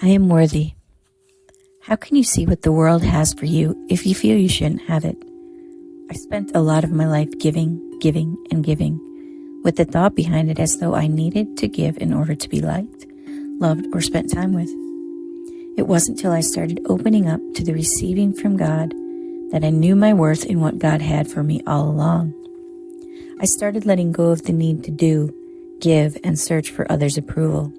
I am worthy. How can you see what the world has for you if you feel you shouldn't have it? I spent a lot of my life giving, and giving, with the thought behind it as though I needed to give in order to be liked, loved, or spent time with. It wasn't till I started opening up to the receiving from God that I knew my worth in what God had for me all along. I started letting go of the need to do, give, and search for others' approval.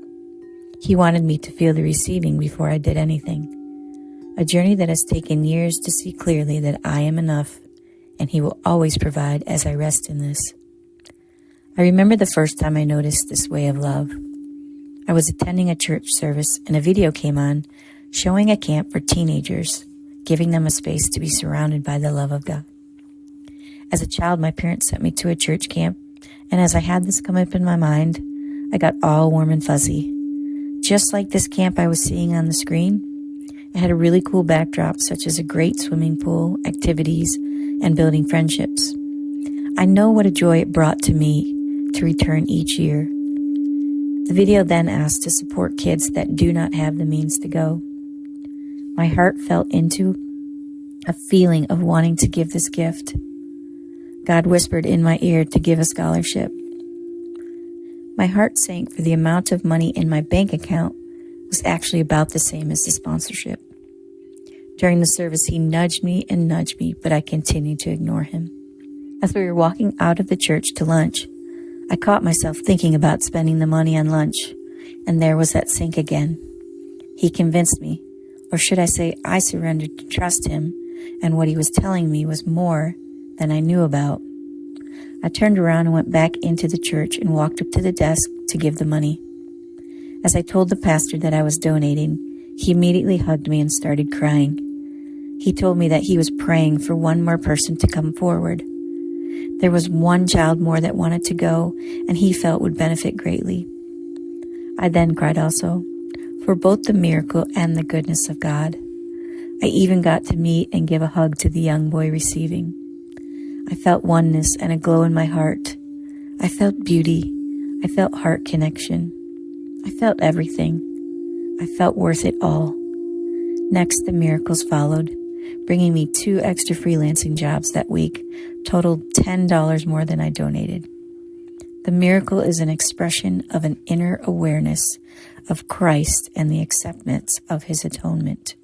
He wanted me to feel the receiving before I did anything. A journey that has taken years to see clearly that I am enough, and He will always provide as I rest in this. I remember the first time I noticed this way of love. I was attending a church service and a video came on showing a camp for teenagers, giving them a space to be surrounded by the love of God. As a child, my parents sent me to a church camp, and as I had this come up in my mind, I got all warm and fuzzy. Just like this camp I was seeing on the screen, it had a really cool backdrop, such as a great swimming pool, activities, and building friendships. I know what a joy it brought to me to return each year. The video then asked to support kids that do not have the means to go. My heart fell into a feeling of wanting to give this gift. God whispered in my ear to give a scholarship. My heart sank, for the amount of money in my bank account was actually about the same as the sponsorship. During the service, he nudged me, but I continued to ignore him. As we were walking out of the church to lunch, I caught myself thinking about spending the money on lunch, and there was that sink again. He convinced me, or should I say I surrendered to trust him, and what he was telling me was more than I knew about. I turned around and went back into the church and walked up to the desk to give the money. As I told the pastor that I was donating, he immediately hugged me and started crying. He told me that he was praying for one more person to come forward. There was one child more that wanted to go, and he felt would benefit greatly. I then cried also, for both the miracle and the goodness of God. I even got to meet and give a hug to the young boy receiving. I felt oneness and a glow in my heart. I felt beauty. I felt heart connection. I felt everything. I felt worth it all. Next, the miracles followed, bringing me 2 extra freelancing jobs that week, totaled $10 more than I donated. The miracle is an expression of an inner awareness of Christ and the acceptance of His atonement.